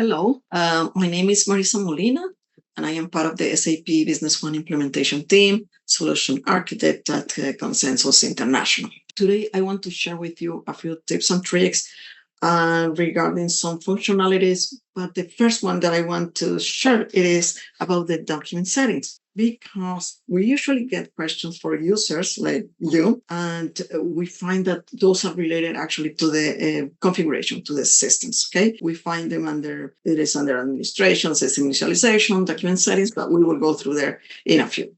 Hello, my name is Marisa Molina, and I am part of the SAP Business One implementation team, solution architect at Consensus International. Today, I want to share with you a few tips and tricks regarding some functionalities. But the first one that I want to share it is about the document settings, because we usually get questions for users like you, and we find that those are related actually to the configuration, to the systems. Okay, we find them under administration, system initialization, document settings, but we will go through there in a few.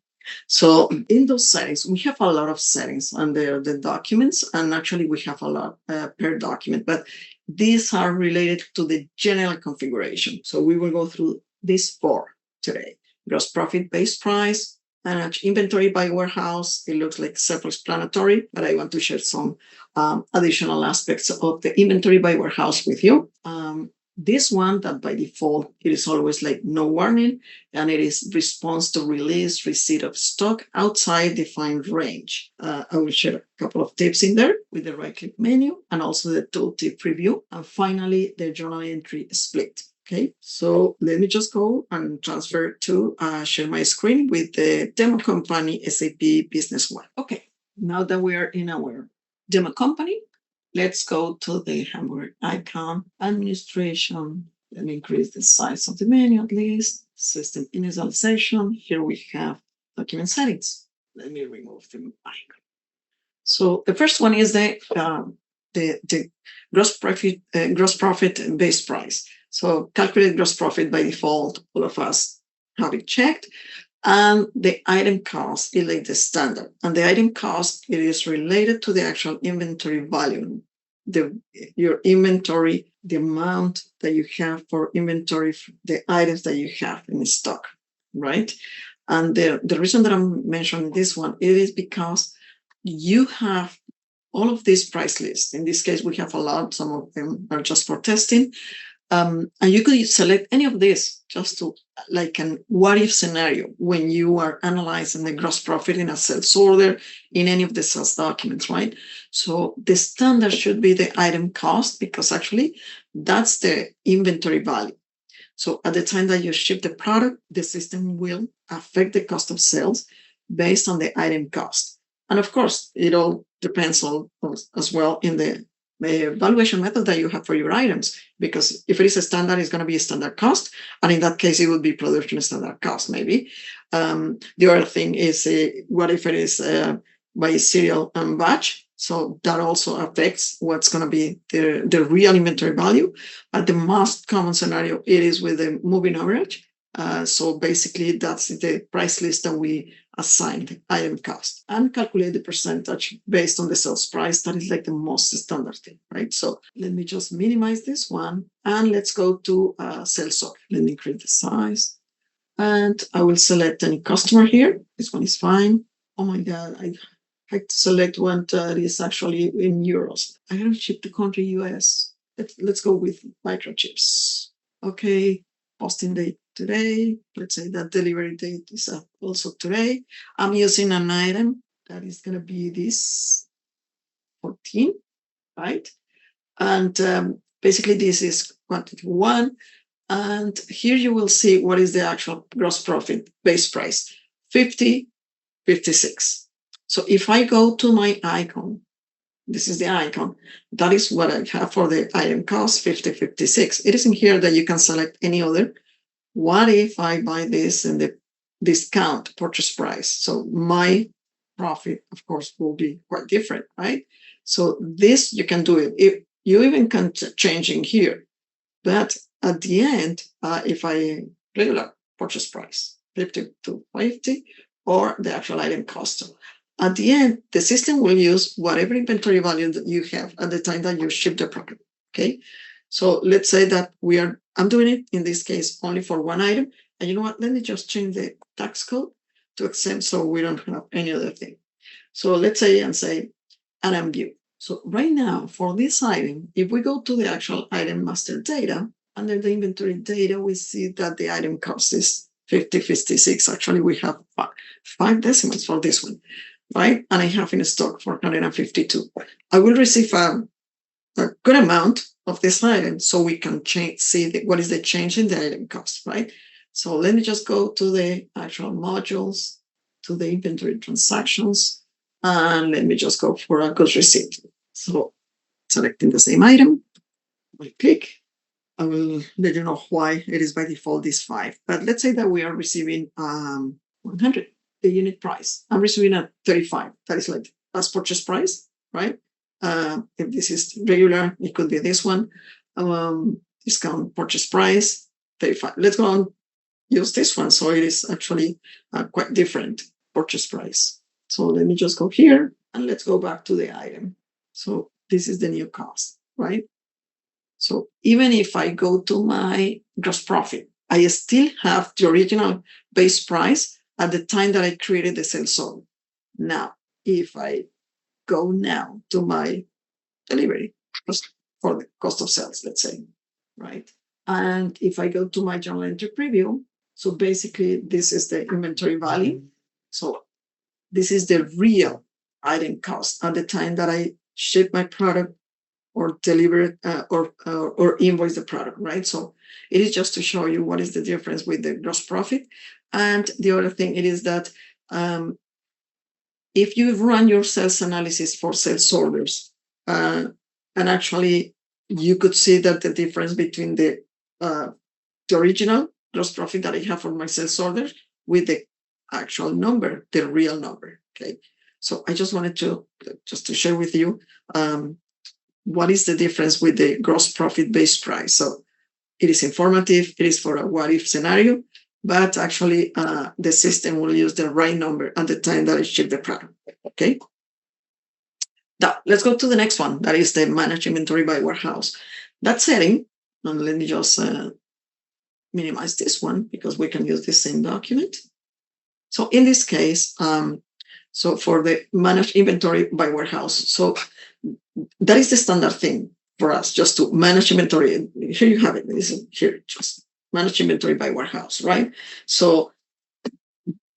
So in those settings, we have a lot of settings under the documents, and actually we have a lot per document, but these are related to the general configuration. So we will go through these four today: gross profit base price, manage inventory by warehouse. It looks like self-explanatory, but I want to share some additional aspects of the inventory by warehouse with you. This one that by default, it is always like no warning, and it is response to release receipt of stock outside defined range. I will share a couple of tips in there with the right click menu and also the tooltip preview. And finally, the journal entry split. Okay, so let me just go and transfer to share my screen with the demo company SAP Business One. Okay, now that we are in our demo company, let's go to the hamburger icon, administration. Let me increase the size of the menu at least. System initialization. Here we have document settings. Let me remove the icon. So the first one is the gross profit base price. So calculate gross profit by default. All of us have it checked. And the item cost is like the standard. And the item cost, it is related to the actual inventory value. Your inventory, the amount that you have for inventory, the items that you have in stock, right? And the reason that I'm mentioning this one, it is because you have all of these price lists. In this case, we have a lot. Some of them are just for testing. And you could select any of this just to like an what if scenario when you are analyzing the gross profit in a sales order in any of the sales documents, right? So the standard should be the item cost, because actually that's the inventory value. So at the time that you ship the product, the system will affect the cost of sales based on the item cost. And of course, it all depends on as well in the valuation method that you have for your items, because if it is a standard, it's going to be a standard cost, and in that case it would be production standard cost maybe. The other thing is what if it is by serial and batch, so that also affects what's going to be the real inventory value. But the most common scenario, it is with the moving average. So basically that's the price list that we assigned item cost, and calculate the percentage based on the sales price. That is like the most standard thing, right? So let me just minimize this one, and let's go to sales order. Let me increase the size, and I will select any customer here. This one is fine. Oh my God, I had to select one that is actually in euros. I have to ship to country US. Let's go with microchips. Okay, posting date today. Let's say that delivery date is also today. I'm using an item that is going to be this 14, right? And basically this is quantity 1. And here you will see what is the actual gross profit base price, 50.56. So if I go to my icon, this is the icon. That is what I have for the item cost, 50.56. It isn't here that you can select any other. What if I buy this in the discount purchase price? So my profit, of course, will be quite different, right? So this, you can do it. If you even can change in here. But at the end, if I regular purchase price, 50 to 50, or the actual item cost. At the end, the system will use whatever inventory value that you have at the time that you ship the product, okay? So let's say that I'm doing it in this case only for one item. And you know what? Let me just change the tax code to exempt so we don't have any other thing. So let's say an view. So right now for this item, if we go to the actual item master data, under the inventory data, we see that the item cost is 50.56. Actually, we have five decimals for this one, right? And I have in stock 452. I will receive a good amount of this item so we can see what is the change in the item cost, right? So let me just go to the actual modules, to the inventory transactions, and let me just go for a goods receipt. So selecting the same item, I click. I will let you know why it is by default this 5. But let's say that we are receiving 100, the unit price. I'm receiving at 35. That is like that's purchase price, right? If this is regular, it could be this one. Discount purchase price, 35. Let's go and use this one. So it is actually quite different purchase price. So let me just go here and let's go back to the item. So this is the new cost, right? So even if I go to my gross profit, I still have the original base price at the time that I created the sales order. Now, if I go now to my delivery for the cost of sales, let's say, right? And if I go to my journal entry preview, so basically this is the inventory value. So this is the real item cost at the time that I ship my product or deliver it or invoice the product, right? So it is just to show you what is the difference with the gross profit. And the other thing it is that if you run your sales analysis for sales orders, and actually you could see that the difference between the original gross profit that I have for my sales order with the actual number, the real number. Okay, so I just wanted to share with you what is the difference with the gross profit base price. So it is informative, it is for a what if scenario, but actually the system will use the right number at the time that I ship the product. Okay. Now let's go to the next one. That is the manage inventory by warehouse. That setting, and let me just minimize this one because we can use the same document. So in this case, so for the manage inventory by warehouse, so that is the standard thing for us, just to manage inventory. Here you have it. This is here, just manage inventory by warehouse, right? So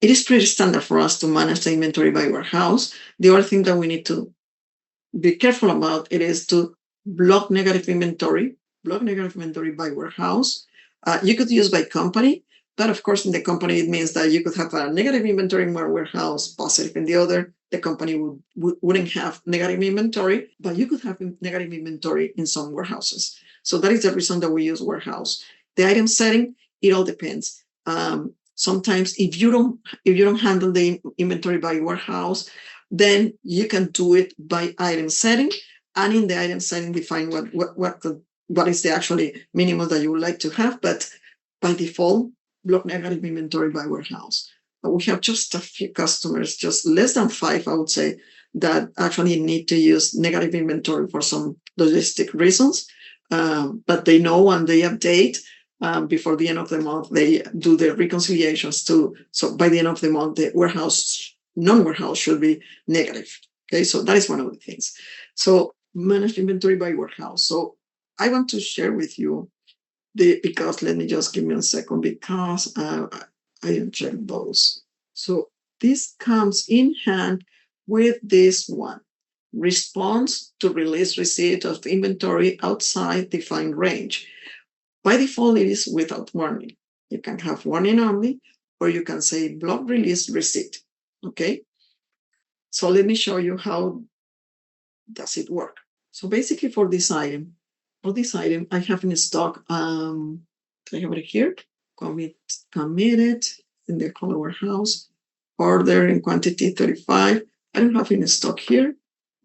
it is pretty standard for us to manage the inventory by warehouse. The other thing that we need to be careful about it is to block negative inventory by warehouse. You could use by company, but of course in the company it means that you could have a negative inventory in one warehouse, positive in the other. The company wouldn't have negative inventory, but you could have negative inventory in some warehouses. So that is the reason that we use warehouse. The item setting, it all depends. Sometimes if you don't handle the inventory by warehouse, then you can do it by item setting, and in the item setting define what is the actually minimum that you would like to have. But by default, block negative inventory by warehouse. We have just a few customers, just less than 5, I would say, that actually need to use negative inventory for some logistic reasons. But they know and they update before the end of the month. They do the reconciliations too. So by the end of the month, the non-warehouse should be negative. Okay, so that is one of the things. So manage inventory by warehouse. So I want to share with you because let me just give me a second because I didn't check those. So this comes in hand with this one. Response to release receipt of inventory outside defined range. By default, it is without warning. You can have warning only, or you can say block release receipt. Okay. So let me show you how does it work. So basically for this item, I have in stock, I have it here, committed in the color warehouse, order in quantity 35. I don't have in stock here.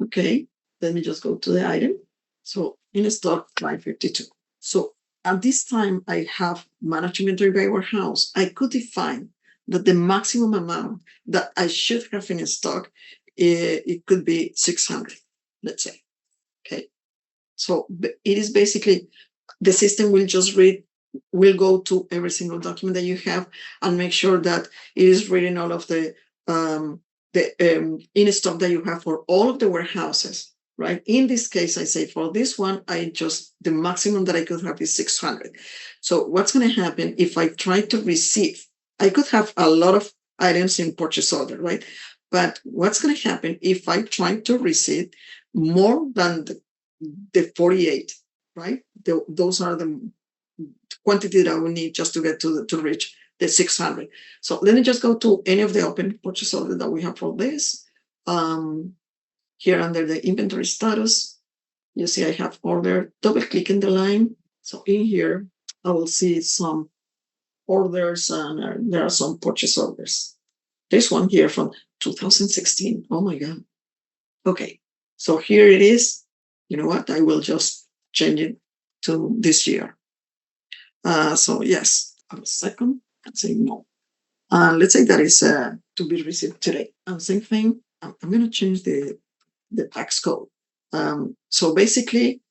Okay, let me just go to the item. So in stock 552. So at this time I have managed inventory by warehouse. I could define that the maximum amount that I should have in stock, it could be 600, let's say. Okay. So it is basically the system will go to every single document that you have and make sure that it is reading all of the in stock that you have for all of the warehouses, right? In this case, I say for this one, the maximum that I could have is 600. So what's going to happen if I try to receive? I could have a lot of items in purchase order, right? But what's going to happen if I try to receive more than the 48? right? Those are the quantity that we need just to get to reach the 600. So let me just go to any of the open purchase order that we have for this. Here under the inventory status, you see I have order, double click in the line. So in here, I will see some orders and there are some purchase orders. This one here from 2016. Oh my God. Okay. So here it is. You know what? I will just change it to this year. So yes, a second and say no. Let's say that is to be received today. And same thing, I'm going to change the tax code. So basically,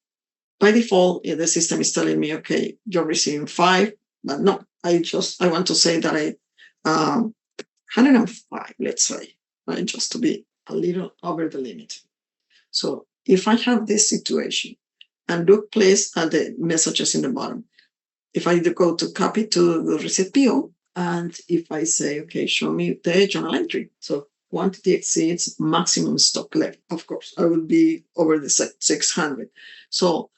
by default, the system is telling me, okay, you're receiving 5, but no, I want to say that I 105, let's say, right, just to be a little over the limit. So if I have this situation and look please at the messages in the bottom, if I go to copy to the receipt PO, and if I say, okay, show me the journal entry. So quantity exceeds maximum stock left. Of course, I will be over the 600. So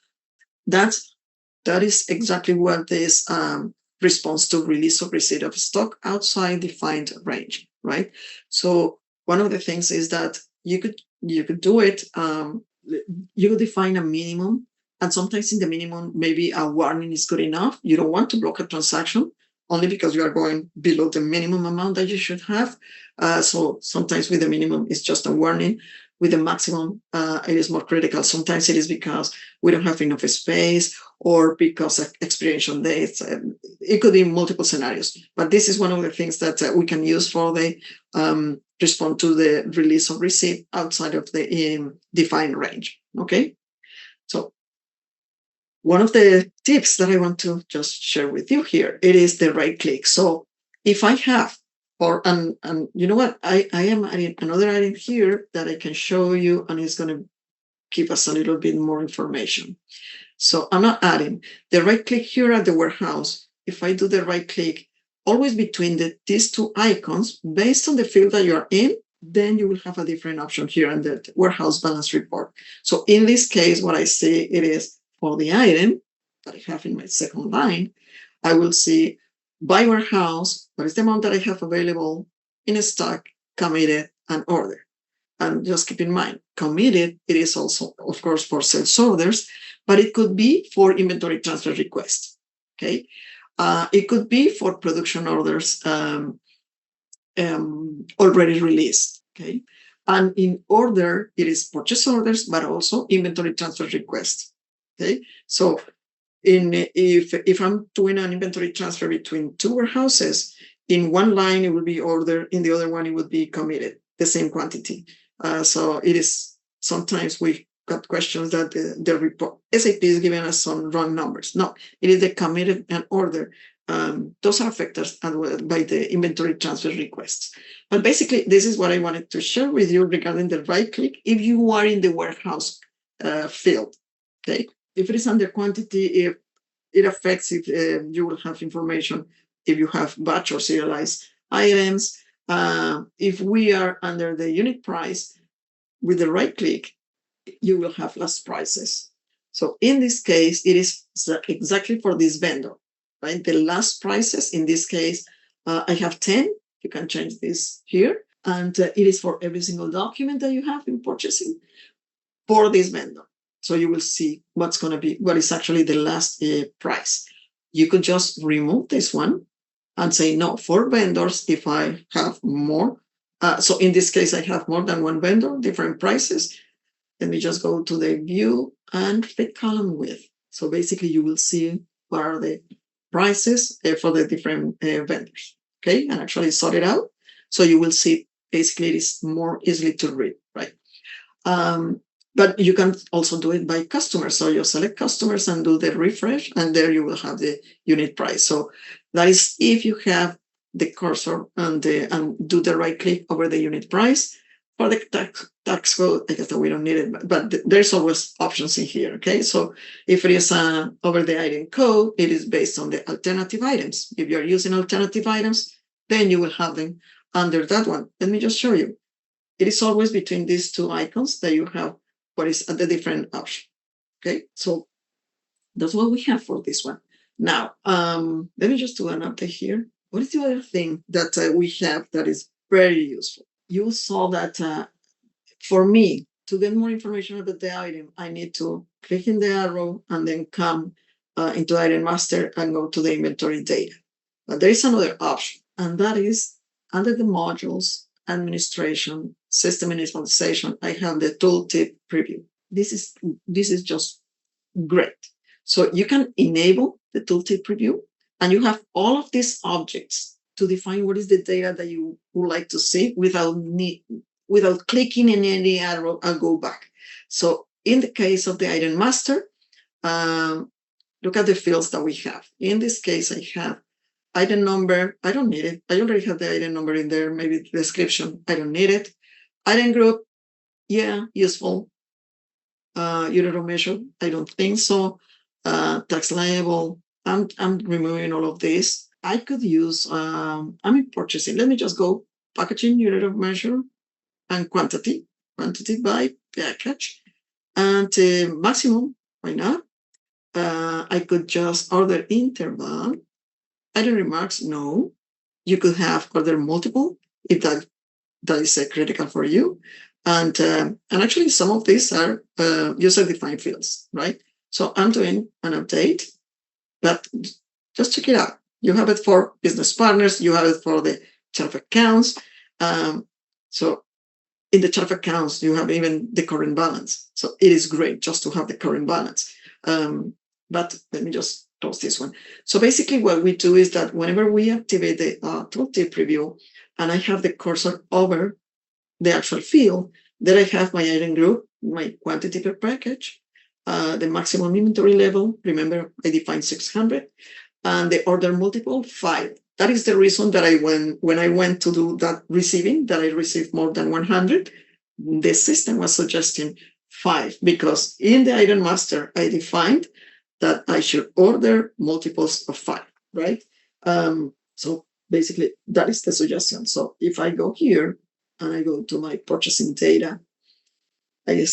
that is exactly what this response to release of receipt of stock outside defined range, right? So one of the things is that you could do it. You could define a minimum, and sometimes in the minimum, maybe a warning is good enough. You don't want to block a transaction only because you are going below the minimum amount that you should have. So sometimes with the minimum, it's just a warning. With the maximum, it is more critical. Sometimes it is because we don't have enough space or because of expiration dates. It could be multiple scenarios. But this is one of the things that we can use for the respond to the release of receipt outside of the defined range. Okay. So one of the tips that I want to just share with you here, it is the right click. So if I have, and you know what, I am adding another item here that I can show you, and it's going to give us a little bit more information. So I'm not adding the right click here at the warehouse. If I do the right click, always between these two icons, based on the field that you're in, then you will have a different option here in the warehouse balance report. So in this case, what I see it is for the item that I have in my second line, I will see by warehouse, what is the amount that I have available in stock, committed, and order. And just keep in mind, committed, it is also, of course, for sales orders, but it could be for inventory transfer requests. Okay. It could be for production orders already released. Okay. And in order, it is purchase orders, but also inventory transfer requests. Okay. So if I'm doing an inventory transfer between two warehouses, in one line it will be order, in the other one it would be committed, the same quantity. So it is sometimes we got questions that the report SAP is giving us some wrong numbers. No, it is the committed and order. Those are affected by the inventory transfer requests. But basically, this is what I wanted to share with you regarding the right click if you are in the warehouse field. Okay, if it is under quantity, if it affects if you will have information if you have batch or serialized items. If we are under the unit price, with the right click, you will have last prices. So in this case, it is exactly for this vendor, right? The last prices, in this case, I have 10. You can change this here. And it is for every single document that you have in purchasing for this vendor. So you will see what's going to be, what is actually the last price. You could just remove this one and say, no, for vendors, if I have more. So in this case, I have more than one vendor, different prices. Let me just go to the view and fit column width. So basically, you will see what are the prices for the different vendors. Okay, and actually sort it out. So you will see basically it is more easily to read, right? But you can also do it by customers. So you select customers and do the refresh, and there you will have the unit price. So that is if you have the cursor and do the right click over the unit price. For the tax code, I guess that we don't need it, but there's always options in here. Okay, so if it is over the item code, it is based on the alternative items. If you're using alternative items, then you will have them under that one. Let me just show you. It is always between these two icons that you have what is at the different option. Okay, so That's what we have for this one. Now, let me just do an update here. What is the other thing that we have that is very useful? You saw that for me, to get more information about the item, I need to click in the arrow and then come into Item Master and go to the inventory data. But there is another option, and that is under the modules, administration, system initialization, I have the tooltip preview. This is just great. So you can enable the tooltip preview, and you have all of these objects to define what is the data that you would like to see without clicking in any arrow and go back. So in the case of the item master, look at the fields that we have. In this case, I have item number. I don't need it. I already have the item number in there. Maybe the description. I don't need it. Item group. Yeah, useful. Unit of measure. I don't think so. Tax liable. I'm removing all of this. I could use, I'm in purchasing. Let me just go packaging, unit of measure, and quantity by package, and maximum. Why not? I could just order interval. Item remarks, no. You could have order multiple if that is critical for you. And actually, some of these are user-defined fields, right? So I'm doing an update, but just check it out. You have it for business partners. You have it for the chart of accounts. So in the chart of accounts, you have even the current balance. So it is great just to have the current balance. But let me just close this one. So basically what we do is that whenever we activate the tooltip preview and I have the cursor over the actual field, then I have my item group, my quantity per package, the maximum inventory level. Remember, I defined 600, and the order multiple 5. That is the reason that when I went to do that receiving, that I received more than 100, the system was suggesting 5, because in the item master, I defined that I should order multiples of 5, right? So basically, that is the suggestion. So if I go here and I go to my purchasing data, I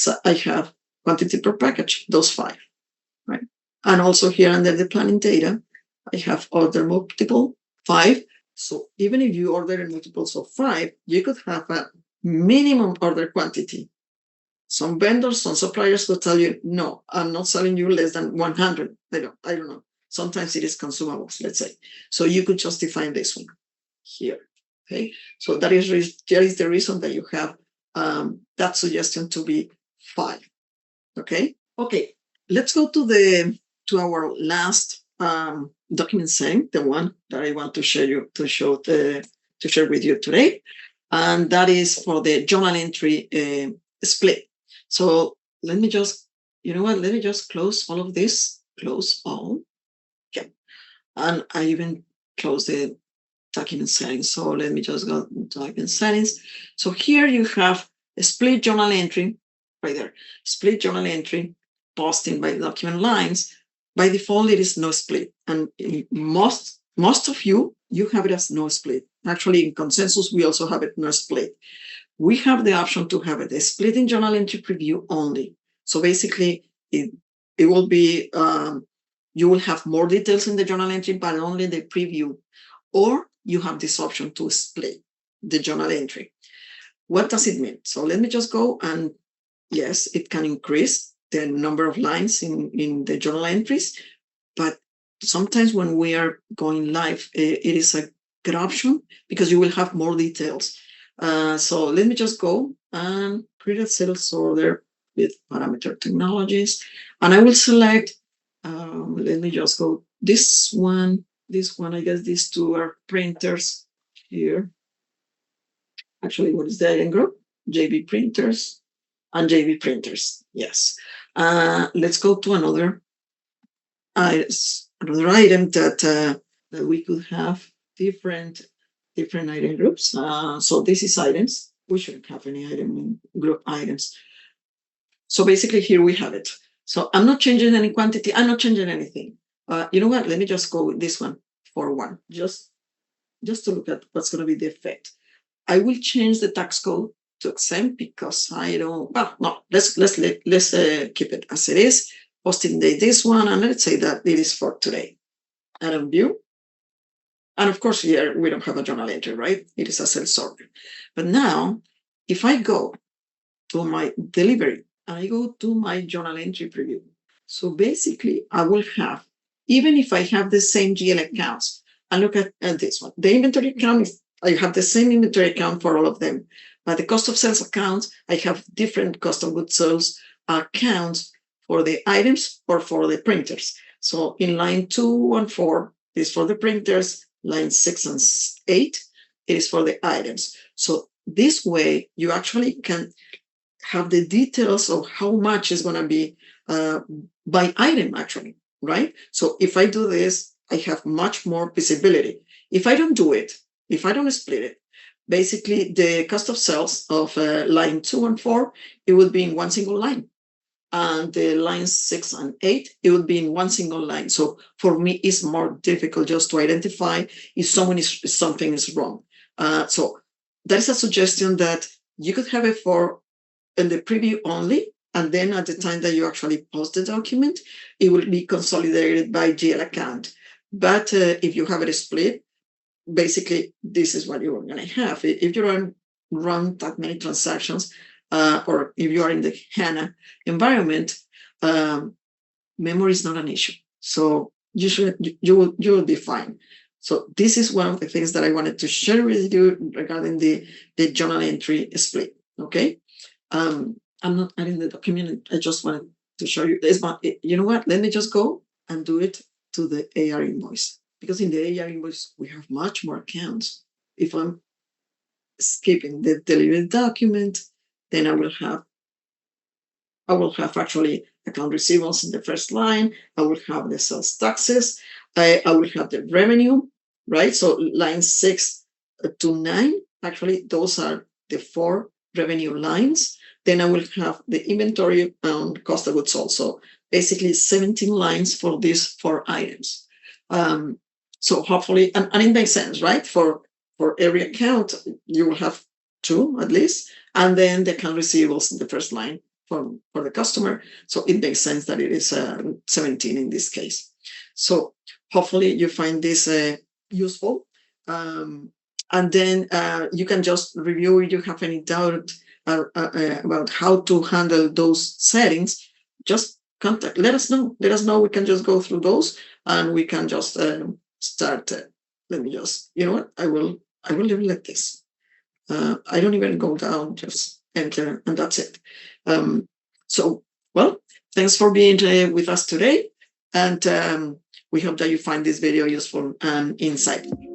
have quantity per package, those 5, right? And also here under the planning data, I have order multiple 5. So even if you order in multiples of 5, you could have a minimum order quantity. Some vendors, some suppliers will tell you, no, I'm not selling you less than 100. I don't know. Sometimes it is consumables, let's say. So you could just define this one here. Okay. So that is the reason that you have that suggestion to be 5. Okay. Okay. Let's go to our last document setting, the one that I want to share with you today, and that is for the journal entry split. So let me just, let me just close all of this. Close all. Okay. And I even close the document settings. So let me just go to document settings. So here you have a split journal entry right there. Split journal entry, posting by document lines. By default, it is no split. And most of you have it as no split. Actually, in consensus, we also have it no split. We have the option to have it a split in journal entry preview only. So basically, it will be, you will have more details in the journal entry, but only the preview. Or you have this option to split the journal entry. What does it mean? So let me just go, and yes, it can increase the number of lines in the journal entries, but sometimes when we are going live, it is a good option because you will have more details. So let me just go and create a sales order with parameter technologies, and I will select, let me just go this one, I guess these two are printers here. Actually, what is the item group? JB printers and JB printers. Yes. Let's go to another item that we could have different item groups. So this is items. We shouldn't have any item in group items. So basically here we have it. So I'm not changing any quantity. I'm not changing anything. You know what? Let me just go with this one for 1, just to look at what's going to be the effect. I will change the tax code to exempt because I don't. Well, no. Let's keep it as it is. posting date this one, and let's say that it is for today. And on view. And of course, here we don't have a journal entry, right? It is a sales order. But now, if I go to my delivery, I go to my journal entry preview. So basically, I will have, even if I have the same GL accounts, and look at this one, the inventory account is, I have the same inventory account for all of them, but the cost of sales accounts, I have different cost of goods sold accounts for the items or for the printers. So in line 2 and 4 is for the printers, line 6 and 8 it is for the items. So this way, you actually can have the details of how much is going to be by item, actually, right? So if I do this, I have much more visibility. If I don't do it, if I don't split it, basically the cost of sales of line 2 and 4, it would be in one single line. And the lines 6 and 8, it would be in one single line. So for me, it's more difficult just to identify if something is wrong. So that is a suggestion that you could have it for in the preview only, and then at the time that you actually post the document, it will be consolidated by GL account. But if you have it split, basically this is what you're going to have. If you don't run that many transactions, or if you are in the HANA environment, memory is not an issue. So you will be fine. So this is one of the things that I wanted to share with you regarding the journal entry split. Okay. I'm not adding the document. I just wanted to show you this, but you know what? Let me just go and do it to the AR invoice, because in the AR invoice, we have much more accounts. If I'm skipping the delivery document, then I will have actually account receivables in the first line. I will have the sales taxes. I will have the revenue, right? So line 6 to 9, actually, those are the 4 revenue lines. Then I will have the inventory and cost of goods sold. So basically 17 lines for these 4 items. So hopefully, and it makes sense, right? For every account, you will have 2 at least, and then the account receivables in the first line for the customer. So it makes sense that it is 17 in this case. So hopefully you find this useful. And then you can just review if you have any doubt about how to handle those settings. Just let us know. We can just go through those, and we can just start. Let me just, you know what? I will leave it like this. I don't even go down, just enter, and that's it. So, well, thanks for being with us today, and we hope that you find this video useful and insightful.